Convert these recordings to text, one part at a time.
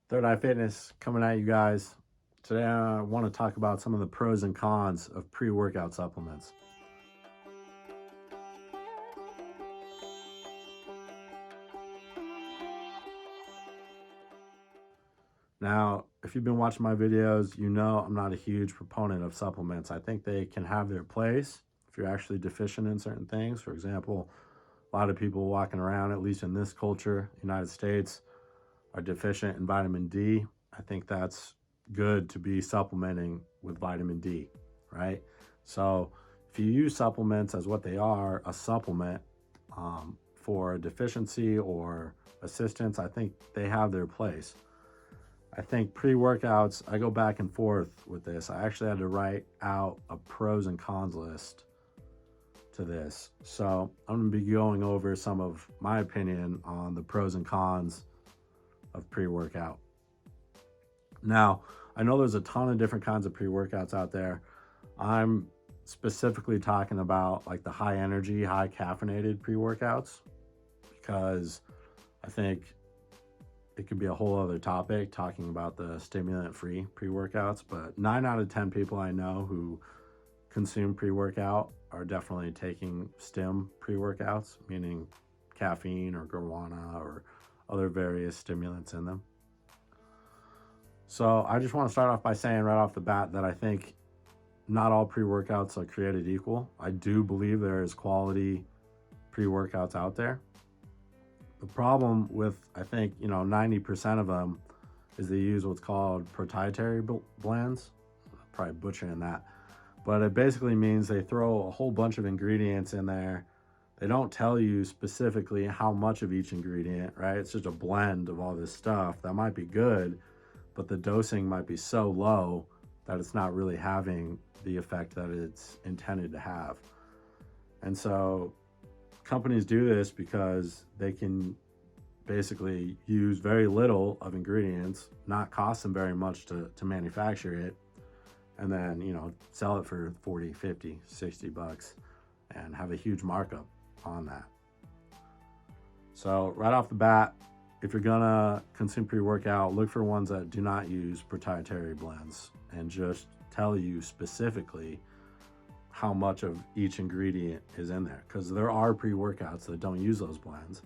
Third Eye Fitness coming at you guys. Today I want to talk about some of the pros and cons of pre-workout supplements. Now, if you've been watching my videos, you know I'm not a huge proponent of supplements. I think they can have their place if you're actually deficient in certain things. For example, a lot of people walking around, at least in this culture, United States, are deficient in vitamin D. I think that's good to be supplementing with vitamin D, right? So if you use supplements as what they are, a supplement for a deficiency or assistance, I think they have their place. I think pre-workouts, I go back and forth with this. I actually had to write out a pros and cons list to this. So I'm going to be going over some of my opinion on the pros and cons of pre-workout. Now, I know there's a ton of different kinds of pre-workouts out there. I'm specifically talking about like the high energy, high caffeinated pre-workouts because I think it could be a whole other topic talking about the stimulant-free pre-workouts, but 9 out of 10 people I know who consume pre-workout are definitely taking stim pre-workouts, meaning caffeine or guarana or other various stimulants in them. So I just want to start off by saying right off the bat that I think not all pre-workouts are created equal. I do believe there is quality pre-workouts out there. The problem with, I think, 90% of them is they use what's called proprietary blends. I'm probably butchering that. But it basically means they throw a whole bunch of ingredients in there. They don't tell you specifically how much of each ingredient, right? It's just a blend of all this stuff that might be good, but the dosing might be so low that it's not really having the effect that it's intended to have. And so companies do this because they can basically use very little of ingredients, not cost them very much to manufacture it, and then, sell it for 40, 50, 60 bucks and have a huge markup on that. So right off the bat, if you're gonna consume pre-workout, look for ones that do not use proprietary blends and just tell you specifically how much of each ingredient is in there, because there are pre-workouts that don't use those blends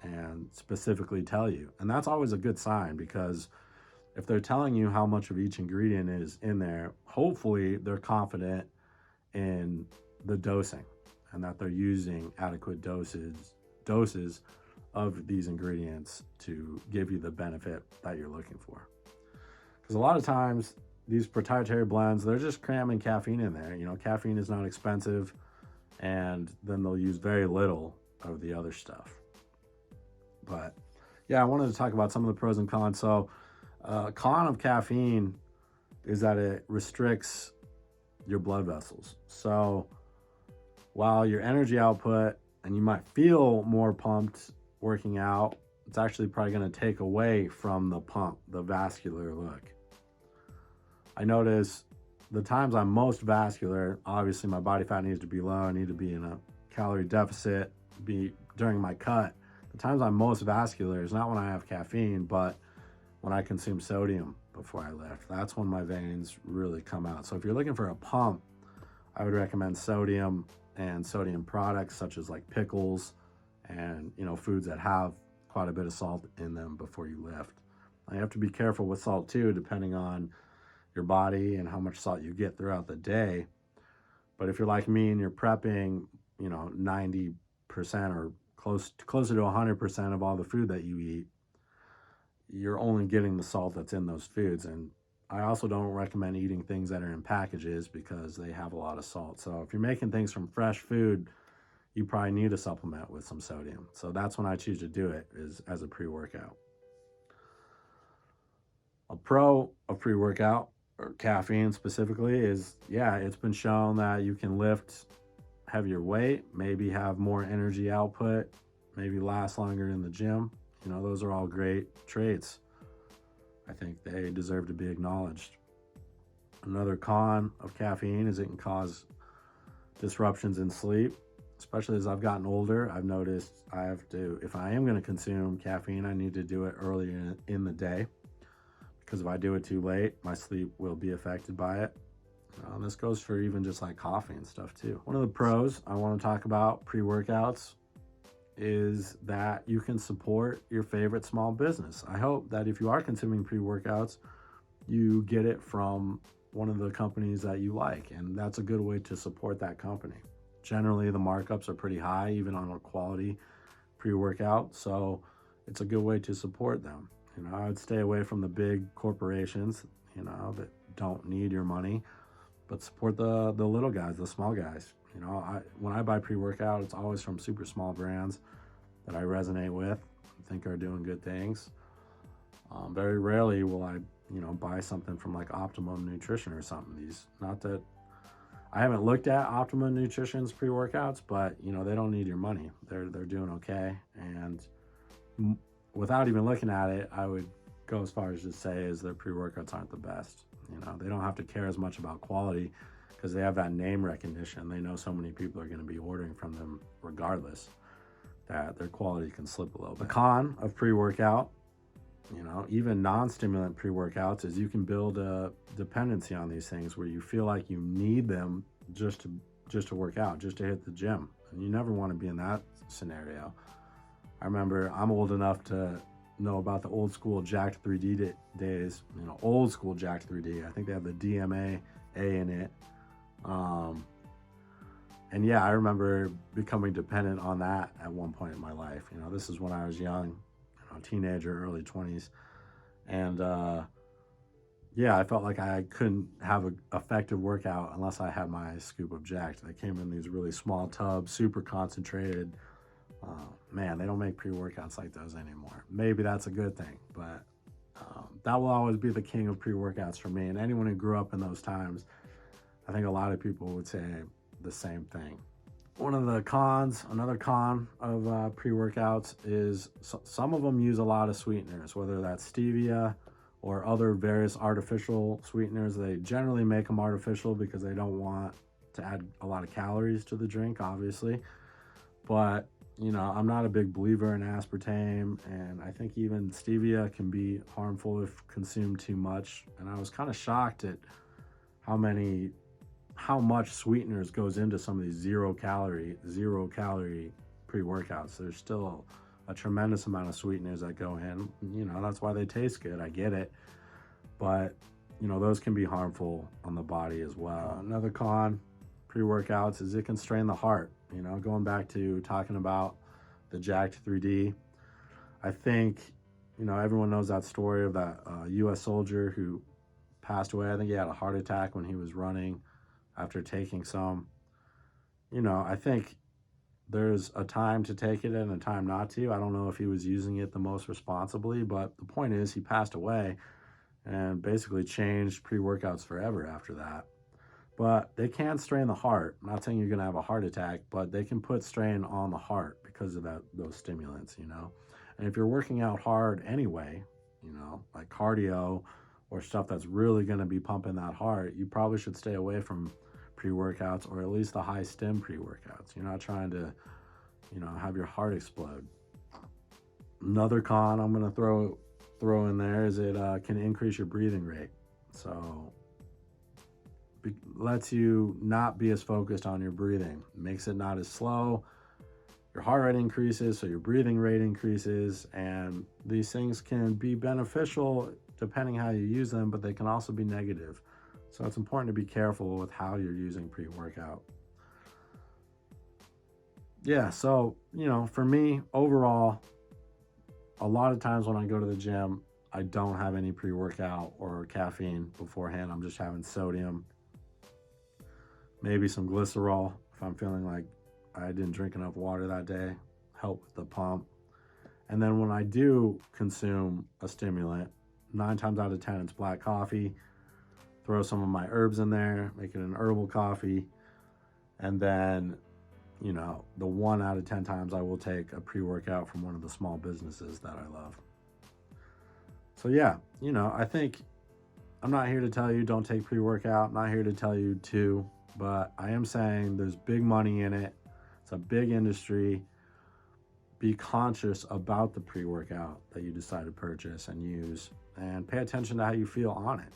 and specifically tell you, and that's always a good sign, because if they're telling you how much of each ingredient is in there, hopefully they're confident in the dosing and that they're using adequate doses of these ingredients to give you the benefit that you're looking for. Because a lot of times these proprietary blends, they're just cramming caffeine in there. Caffeine is not expensive, and then they'll use very little of the other stuff. But yeah, I wanted to talk about some of the pros and cons. So con of caffeine is that it restricts your blood vessels. So while your energy output, and you might feel more pumped working out, it's actually probably going to take away from the pump, the vascular look. I notice the times I'm most vascular, obviously my body fat needs to be low, I need to be in a calorie deficit, be during my cut. The times I'm most vascular is not when I have caffeine, but when I consume sodium before I lift. That's when my veins really come out. So if you're looking for a pump, I would recommend sodium and sodium products such as like pickles and foods that have quite a bit of salt in them before you lift. Now, you have to be careful with salt too, depending on your body and how much salt you get throughout the day. But if you're like me and you're prepping 90% or closer to 100% of all the food that you eat, you're only getting the salt that's in those foods. And I also don't recommend eating things that are in packages because they have a lot of salt. So if you're making things from fresh food, you probably need a supplement with some sodium. So that's when I choose to do it, is as a pre-workout. A pro of pre-workout, or caffeine specifically, is, it's been shown that you can lift heavier weight, maybe have more energy output, maybe last longer in the gym. Those are all great traits. I think they deserve to be acknowledged. Another con of caffeine is it can cause disruptions in sleep. Especially as I've gotten older, I've noticed if I am going to consume caffeine, I need to do it earlier in the day. because if I do it too late, my sleep will be affected by it. And this goes for even just like coffee and stuff too. One of the pros I want to talk about pre-workouts is that you can support your favorite small business. I hope that if you are consuming pre-workouts, you get it from one of the companies that you like, and that's a good way to support that company. Generally, the markups are pretty high, even on a quality pre-workout, so it's a good way to support them. I would stay away from the big corporations, that don't need your money, but support the little guys, the small guys. When I buy pre-workout, it's always from super small brands that I resonate with, think are doing good things. Very rarely will I, buy something from like Optimum Nutrition or something. Not that I haven't looked at Optimum Nutrition's pre-workouts, but they don't need your money. They're doing okay, and without even looking at it, I would go as far as to say is their pre-workouts aren't the best. They don't have to care as much about quality because they have that name recognition. They know so many people are going to be ordering from them regardless, that their quality can slip a little bit. The con of pre-workout, even non-stimulant pre-workouts, is you can build a dependency on these things where you feel like you need them just to work out, just to hit the gym. And you never want to be in that scenario. I remember I'm old enough to know about the old school Jacked 3D days, old school Jacked 3D. I think they have the DMA in it. And yeah, I remember becoming dependent on that at one point in my life. This is when I was young, teenager, early 20s. And yeah, I felt like I couldn't have an effective workout unless I had my scoop of Jacked. They came in these really small tubs, super concentrated. Man, they don't make pre-workouts like those anymore. Maybe that's a good thing, but that will always be the king of pre-workouts for me. And anyone who grew up in those times, I think a lot of people would say the same thing. Another con of pre-workouts is some of them use a lot of sweeteners, whether that's stevia or other various artificial sweeteners. They generally make them artificial because they don't want to add a lot of calories to the drink, obviously. But I'm not a big believer in aspartame, and I think even stevia can be harmful if consumed too much. And I was kind of shocked at how much sweeteners goes into some of these zero calorie pre-workouts. There's still a tremendous amount of sweeteners that go in. That's why they taste good. I get it. But, those can be harmful on the body as well. Another con, pre-workouts, is it can strain the heart. Going back to talking about the Jacked 3D, I think, everyone knows that story of that U.S. soldier who passed away. I think he had a heart attack when he was running after taking some. I think there's a time to take it and a time not to. I don't know if he was using it the most responsibly, but the point is he passed away and basically changed pre-workouts forever after that. But they can strain the heart. I'm not saying you're going to have a heart attack, but they can put strain on the heart because of those stimulants, And if you're working out hard anyway, like cardio or stuff that's really going to be pumping that heart, you probably should stay away from pre-workouts, or at least the high stim pre-workouts. You're not trying to, have your heart explode. Another con I'm going to throw in there is it can increase your breathing rate. So lets you not be as focused on your breathing, makes it not as slow. Your heart rate increases, so your breathing rate increases, and these things can be beneficial depending how you use them, but they can also be negative. So it's important to be careful with how you're using pre-workout. Yeah, so, for me, overall, a lot of times when I go to the gym, I don't have any pre-workout or caffeine beforehand. I'm just having sodium, maybe some glycerol if I'm feeling like I didn't drink enough water that day, help with the pump. And then when I do consume a stimulant, 9 times out of 10, it's black coffee. Throw some of my herbs in there, make it an herbal coffee. And then, the 1 out of 10 times I will take a pre-workout from one of the small businesses that I love. So yeah, I think I'm not here to tell you don't take pre-workout. I'm not here to tell you to, but I am saying there's big money in it. It's a big industry. Be conscious about the pre-workout that you decide to purchase and use, and pay attention to how you feel on it.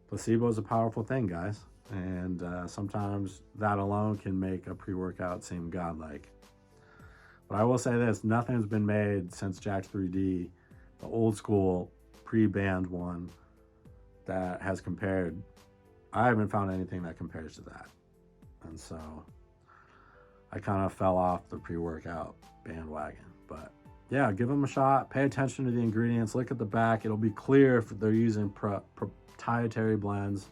Placebo is a powerful thing, guys, and sometimes that alone can make a pre-workout seem godlike. But I will say this, nothing's been made since Jack's 3D, the old school pre-banned one, that has compared. I haven't found anything that compares to that. And so I kind of fell off the pre-workout bandwagon. But yeah, give them a shot. Pay attention to the ingredients. Look at the back. It'll be clear if they're using proprietary blends.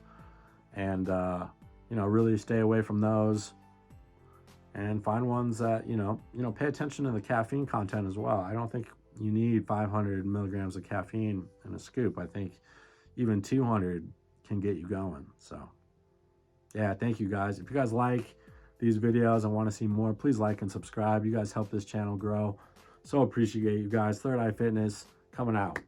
And, really stay away from those. And find ones that, pay attention to the caffeine content as well. I don't think you need 500 milligrams of caffeine in a scoop. I think even 200 can get you going. So yeah, thank you guys. If you guys like these videos and want to see more, please like and subscribe. You guys help this channel grow. So appreciate you guys. Third Eye Fitness coming out.